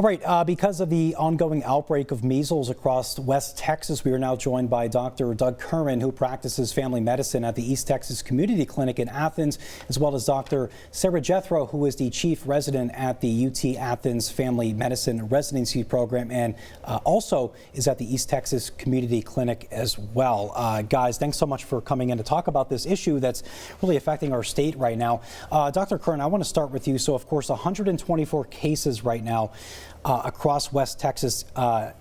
All right, because of the ongoing outbreak of measles across West Texas, we are now joined by Dr. Doug Curran, who practices family medicine at the East Texas Community Clinic in Athens, as well as Dr. Sarah Jethro, who is the chief resident at the UT Athens Family Medicine Residency Program and also is at the East Texas Community Clinic as well. Guys, thanks so much for coming in to talk about this issue that's really affecting our state right now. Dr. Curran, I want to start with you. So, of course, 124 cases right now. Across West Texas,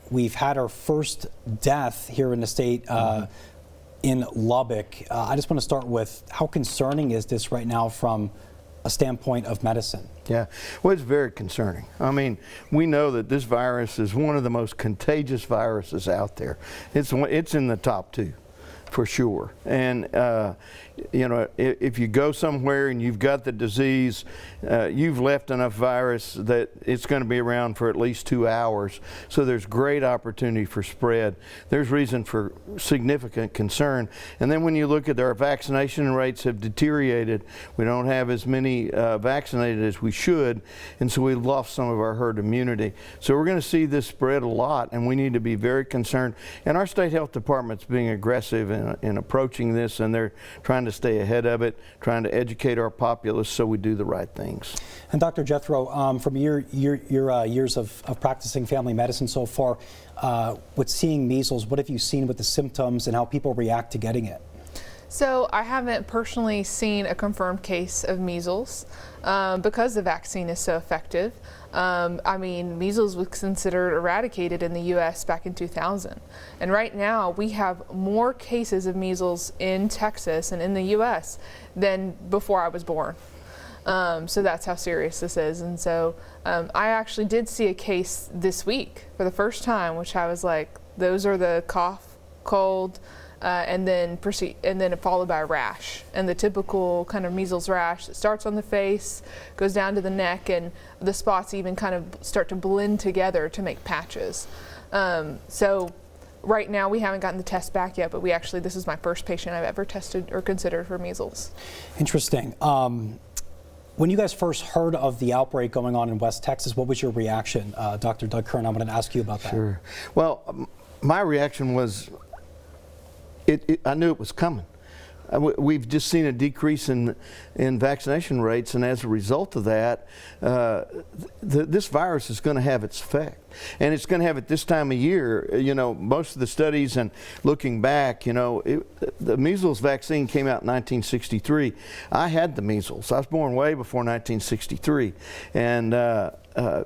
we've had our first death here in the state in Lubbock. I just want to start with how concerning is this right now from a standpoint of medicine? Yeah, well, it's very concerning. I mean, we know that this virus is one of the most contagious viruses out there. It's in the top two, for sure. And you know, if you go somewhere and you've got the disease, you've left enough virus that it's going to be around for at least 2 hours. So there's great opportunity for spread. There's reason for significant concern. And then when you look at our vaccination rates have deteriorated, we don't have as many vaccinated as we should, and so we've lost some of our herd immunity. So we're going to see this spread a lot, and we need to be very concerned. And our state health department's being aggressive in approaching this, and they're trying to stay ahead of it, trying to educate our populace so we do the right things. And Dr. Jethro, from your years of practicing family medicine so far, with seeing measles, what have you seen with the symptoms and how people react to getting it? So I haven't personally seen a confirmed case of measles because the vaccine is so effective. I mean, measles was considered eradicated in the U.S. back in 2000. And right now we have more cases of measles in Texas and in the U.S. than before I was born. So that's how serious this is. And so I actually did see a case this week for the first time, which I was like, those are the cough, cold, and then followed by a rash, and the typical kind of measles rash that starts on the face, goes down to the neck, and the spots even kind of start to blend together to make patches. So right now we haven't gotten the test back yet, but this is my first patient I've ever tested or considered for measles. Interesting. When you guys first heard of the outbreak going on in West Texas, what was your reaction? Dr. Doug Curran, I'm going to ask you about that. Sure. Well, my reaction was, I knew it was coming. We've just seen a decrease in vaccination rates, and as a result of that, this virus is going to have its effect. And it's going to have it this time of year. You know, most of the studies and looking back, you know, the measles vaccine came out in 1963. I had the measles. I was born way before 1963. And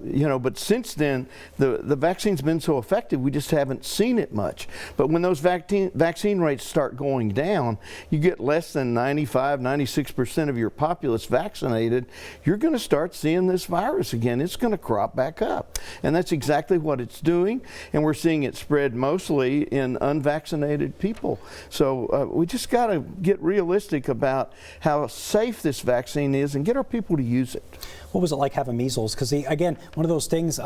you know, but since then, the vaccine's been so effective, we just haven't seen it much. But when those vaccine rates start going down, you get less than 95, 96% of your populace vaccinated, you're going to start seeing this virus again. It's going to crop back up. And that's exactly what it's doing. And we're seeing it spread mostly in unvaccinated people. So we just got to get realistic about how safe this vaccine is and get our people to use it. What was it like having measles? Because again, one of those things,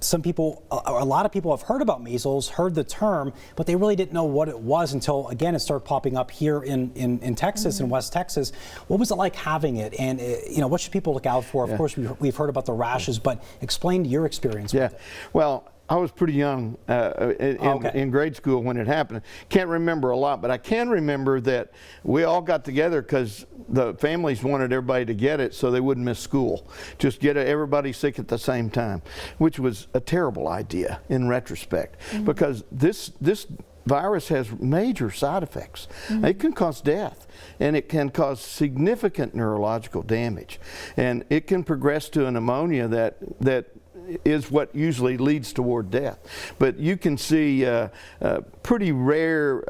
some people, a lot of people have heard about measles, heard the term, but they really didn't know what it was until, again, it started popping up here in Texas, in West Texas. What was it like having it? And, you know, what should people look out for? Of course, we've heard about the rashes, but explain your experience with it. Well, I was pretty young in grade school when it happened. Can't remember a lot, but I can remember that we all got together because the families wanted everybody to get it so they wouldn't miss school. Just get everybody sick at the same time, which was a terrible idea in retrospect, because this virus has major side effects. It can cause death, and it can cause significant neurological damage, and it can progress to a pneumonia that is what usually leads toward death. But you can see pretty rare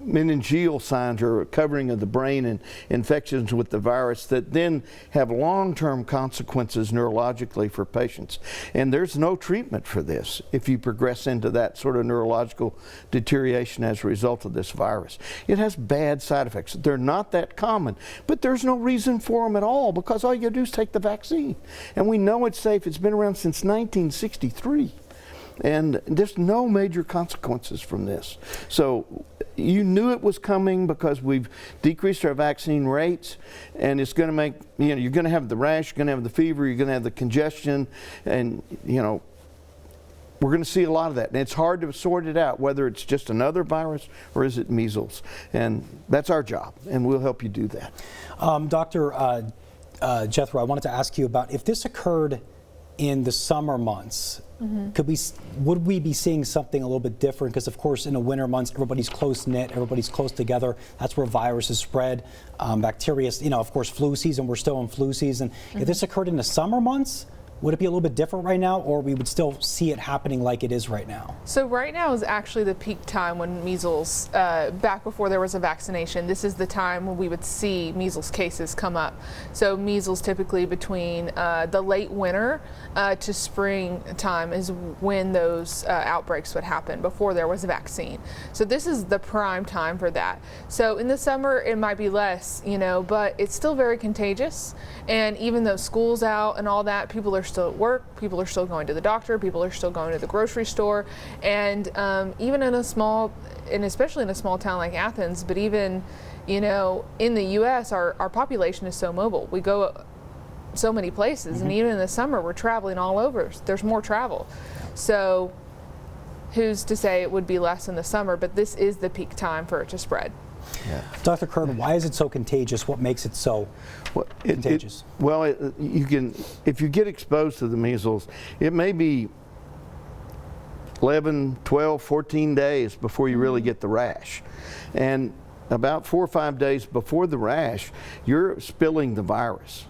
meningeal signs or covering of the brain and infections with the virus that then have long-term consequences neurologically for patients. And there's no treatment for this if you progress into that sort of neurological deterioration as a result of this virus. It has bad side effects. They're not that common, but there's no reason for them at all, because all you do is take the vaccine. And we know it's safe. It's been around since 1963. and there's no major consequences from this. So you knew it was coming because we've decreased our vaccine rates, and it's going to make, you're going to have the rash, you're going to have the fever, you're going to have the congestion, and we're going to see a lot of that. And it's hard to sort it out, whether it's just another virus or is it measles. And that's our job, and we'll help you do that. Dr. Jethro, I wanted to ask you about if this occurred in the summer months, would we be seeing something a little bit different? Because of course in the winter months, everybody's close knit, everybody's close together. That's where viruses spread, bacteria, of course flu season, we're still in flu season. If this occurred in the summer months, would it be a little bit different right now, or we would still see it happening like it is right now? So right now is actually the peak time when measles, back before there was a vaccination, this is the time when we would see measles cases come up. So measles typically between the late winter to spring time is when those outbreaks would happen before there was a vaccine. So this is the prime time for that. So in the summer it might be less, but it's still very contagious. And even though school's out and all that, people are still at work, people are still going to the doctor, people are still going to the grocery store, and even in a small, and especially in a small town like Athens, but even, in the U.S., our population is so mobile. We go so many places, and even in the summer, we're traveling all over. There's more travel. So who's to say it would be less in the summer, but this is the peak time for it to spread. Yeah. Dr. Curran, why is it so contagious? What makes it so contagious? You can, if you get exposed to the measles, it may be 11, 12, 14 days before you really get the rash. And about 4 or 5 days before the rash, you're spilling the virus.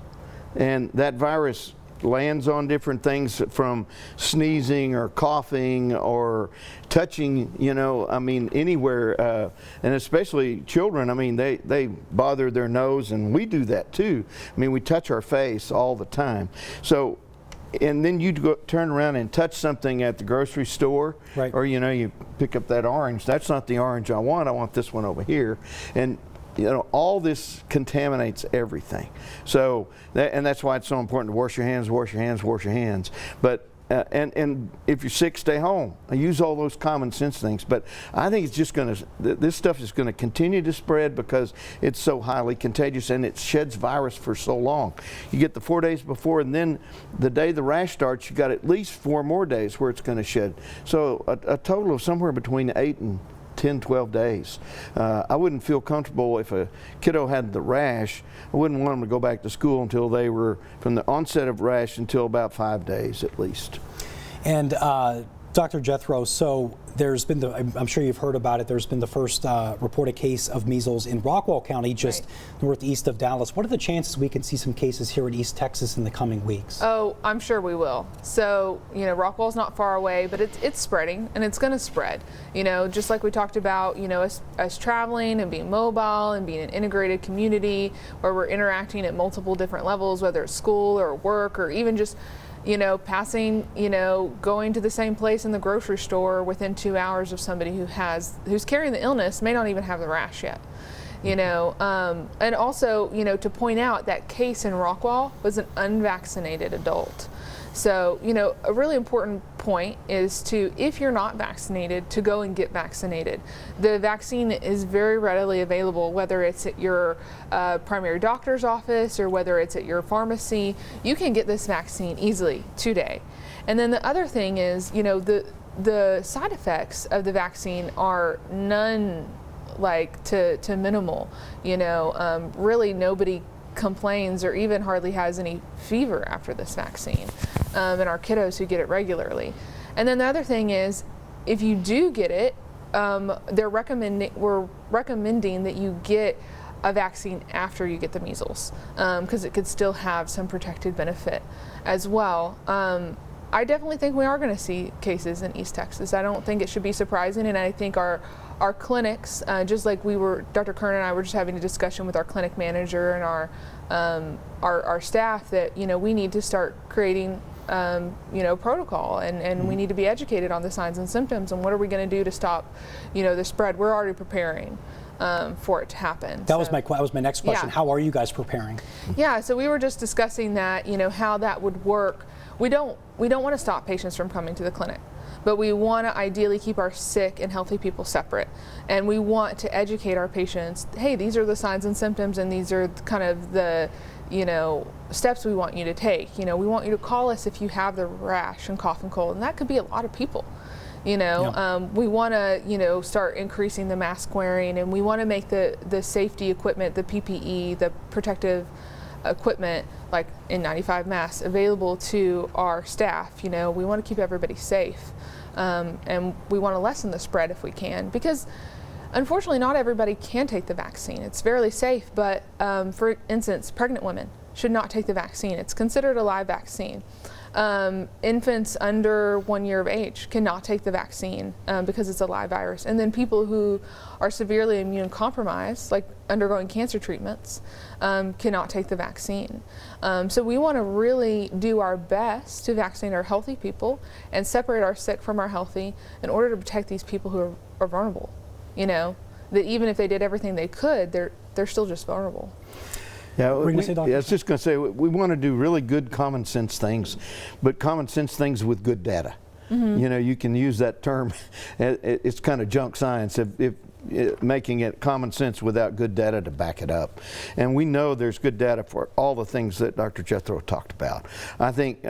And that virus lands on different things from sneezing or coughing or touching, anywhere, and especially children. They bother their nose, and we do that too. We touch our face all the time. So, and then you turn around and touch something at the grocery store, right. Or you pick up that orange. That's not the orange I want this one over here. And all this contaminates everything. So, and that's why it's so important to wash your hands, wash your hands, wash your hands. But and if you're sick, stay home. I use all those common sense things. But I think it's just this stuff is going to continue to spread because it's so highly contagious and it sheds virus for so long. You get the 4 days before, and then the day the rash starts, you got at least 4 more days where it's going to shed. So a total of somewhere between 8 and 10, 12 days. I wouldn't feel comfortable if a kiddo had the rash. I wouldn't want them to go back to school until they were, from the onset of rash until about 5 days at least. And Dr. Jethro, so there's been I'm sure you've heard about it, there's been the first reported case of measles in Rockwall County, just northeast of Dallas. What are the chances we can see some cases here in East Texas in the coming weeks? Oh, I'm sure we will. So, Rockwall's not far away, but it's spreading, and it's going to spread. Just like we talked about, us traveling and being mobile and being an integrated community where we're interacting at multiple different levels, whether it's school or work or even just passing, going to the same place in the grocery store within 2 hours of somebody who's carrying the illness may not even have the rash yet. And also, to point out that case in Rockwall was an unvaccinated adult. So, a really important point is if you're not vaccinated, to go and get vaccinated. The vaccine is very readily available, whether it's at your primary doctor's office or whether it's at your pharmacy. You can get this vaccine easily today. And then the other thing is, the side effects of the vaccine are none to minimal. Really nobody complains or even hardly has any fever after this vaccine, and our kiddos who get it regularly. And then the other thing is, if you do get it, we're recommending that you get a vaccine after you get the measles, because it could still have some protected benefit as well. I definitely think we are going to see cases in East Texas. I don't think it should be surprising, and I think our clinics, just like Dr. Kern and I were just having a discussion with our clinic manager and our staff, that we need to start creating protocol, and we need to be educated on the signs and symptoms and what are we going to do to stop the spread. We're already preparing for it to happen. That was my next question. Yeah. How are you guys preparing? Yeah, so we were just discussing that, how that would work. We don't want to stop patients from coming to the clinic, but we want to ideally keep our sick and healthy people separate. And we want to educate our patients, hey, these are the signs and symptoms, and these are kind of the, steps we want you to take. We want you to call us if you have the rash and cough and cold, and that could be a lot of people. We want to, start increasing the mask wearing, and we want to make the safety equipment, the PPE, the protective equipment, like N95 masks, available to our staff. We want to keep everybody safe, and we want to lessen the spread if we can, because unfortunately not everybody can take the vaccine. It's fairly safe, but for instance, pregnant women should not take the vaccine. It's considered a live vaccine. Infants under 1 year of age cannot take the vaccine because it's a live virus. And then people who are severely immune compromised, like undergoing cancer treatments, cannot take the vaccine. So we want to really do our best to vaccinate our healthy people and separate our sick from our healthy in order to protect these people who are vulnerable. That even if they did everything they could, they're still just vulnerable. Yeah, I was just going to say, we want to do really good common sense things, but common sense things with good data. You can use that term. It's kind of junk science if making it common sense without good data to back it up. And we know there's good data for all the things that Dr. Jethro talked about. I think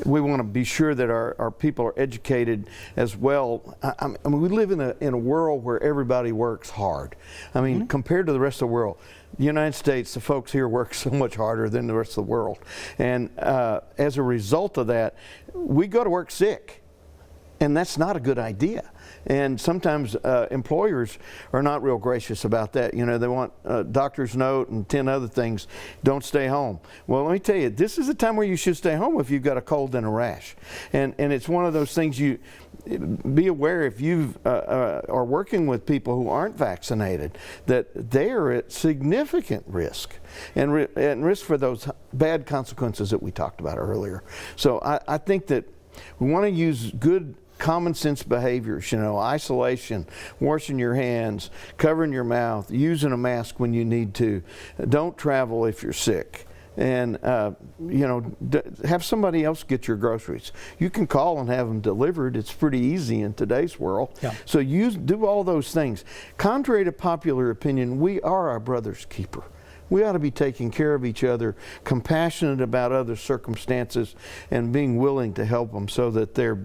we want to be sure that our people are educated as well. I mean, we live in a world where everybody works hard. I mean, compared to the rest of the world, the United States, the folks here work so much harder than the rest of the world. And as a result of that, we go to work sick. And that's not a good idea. And sometimes employers are not real gracious about that. They want a doctor's note and 10 other things. Don't stay home. Well, let me tell you, this is the time where you should stay home if you've got a cold and a rash. And it's one of those things you be aware if you are working with people who aren't vaccinated, that they are at significant risk and risk for those bad consequences that we talked about earlier. So I think that we want to use good common sense behaviors, isolation, washing your hands, covering your mouth, using a mask when you need to. Don't travel if you're sick. And, have somebody else get your groceries. You can call and have them delivered. It's pretty easy in today's world. Yeah. So do all those things. Contrary to popular opinion, we are our brother's keeper. We ought to be taking care of each other, compassionate about other circumstances, and being willing to help them so that they're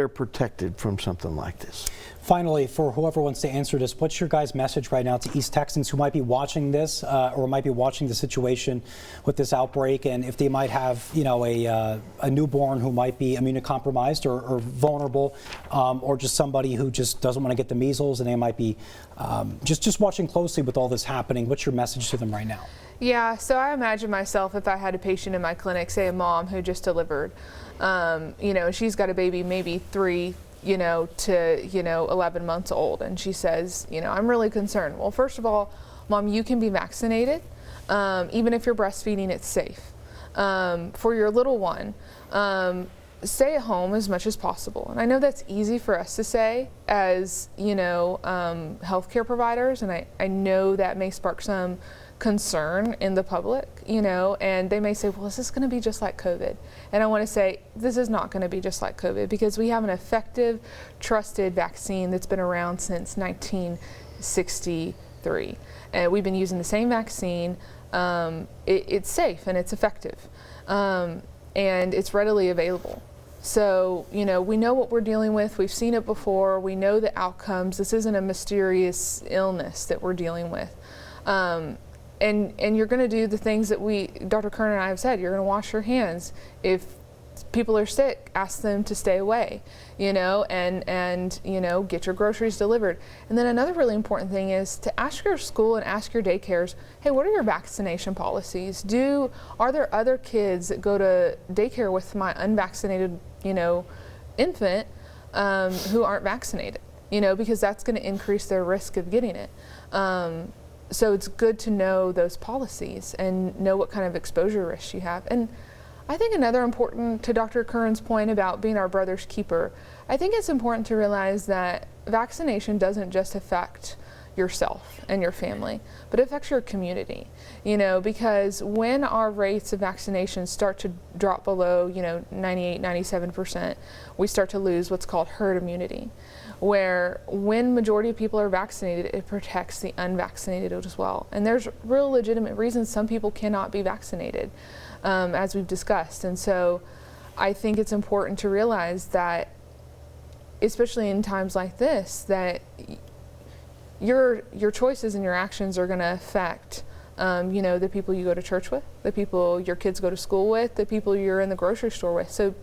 protected from something like this. Finally, for whoever wants to answer this, what's your guys' message right now to East Texans who might be watching this or might be watching the situation with this outbreak, and if they might have, a newborn who might be immunocompromised or vulnerable, or just somebody who just doesn't want to get the measles and they might be just watching closely with all this happening? What's your message to them right now? Yeah, so I imagine myself if I had a patient in my clinic, say a mom who just delivered, she's got a baby maybe 3 to 11 months old, and she says, I'm really concerned. Well, first of all, Mom, you can be vaccinated. Even if you're breastfeeding, it's safe. For your little one, stay at home as much as possible. And I know that's easy for us to say as, healthcare providers, and I know that may spark some concern in the public, and they may say, well, is this going to be just like COVID? And I want to say, this is not going to be just like COVID, because we have an effective, trusted vaccine that's been around since 1963. And we've been using the same vaccine. It's safe and it's effective, and it's readily available. So, we know what we're dealing with. We've seen it before. We know the outcomes. This isn't a mysterious illness that we're dealing with. And you're going to do the things that Dr. Kern and I have said. You're going to wash your hands. If people are sick, ask them to stay away, and get your groceries delivered. And then another really important thing is to ask your school and ask your daycares, hey, what are your vaccination policies? Are there other kids that go to daycare with my unvaccinated, infant who aren't vaccinated? Because that's going to increase their risk of getting it. So it's good to know those policies and know what kind of exposure risks you have. And I think another important, to Dr. Curran's point about being our brother's keeper, I think it's important to realize that vaccination doesn't just affect, yourself and your family, but it affects your community, you know, because when our rates of vaccination start to drop below, you know, 98, 97%, we start to lose what's called herd immunity, where when majority of people are vaccinated, it protects the unvaccinated as well. And there's real legitimate reasons some people cannot be vaccinated, as we've discussed. And so I think it's important to realize that, especially in times like this, that your choices and your actions are going to affect, you know, the people you go to church with, the people your kids go to school with, the people you're in the grocery store with. So,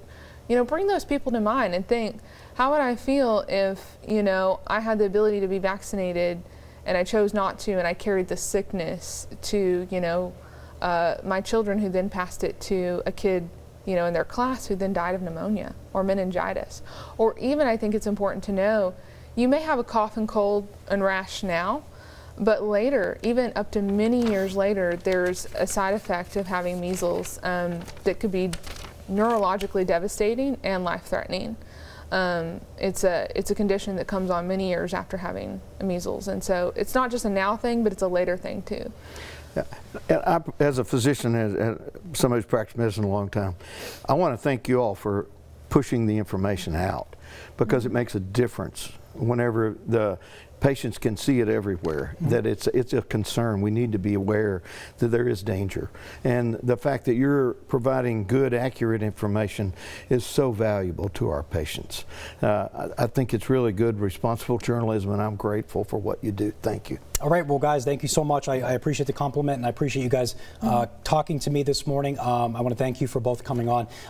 you know, bring those people to mind and think, how would I feel if, you know, I had the ability to be vaccinated and I chose not to, and I carried the sickness to, you know, my children, who then passed it to a kid, you know, in their class who then died of pneumonia or meningitis. Or even, I think it's important to know, you may have a cough and cold and rash now, but later, even up to many years later, there's a side effect of having measles that could be neurologically devastating and life-threatening. It's a condition that comes on many years after having measles, and so it's not just a now thing, but it's a later thing too. And I, as a physician, as somebody who's practiced medicine a long time, I want to thank you all for pushing the information out, because it makes a difference whenever the patients can see it everywhere, that it's a concern. We need to be aware that there is danger. And the fact that you're providing good, accurate information is so valuable to our patients. I think it's really good, responsible journalism, and I'm grateful for what you do. Thank you. All right, well, guys, thank you so much. I appreciate the compliment, and I appreciate you guys talking to me this morning. I want to thank you for both coming on.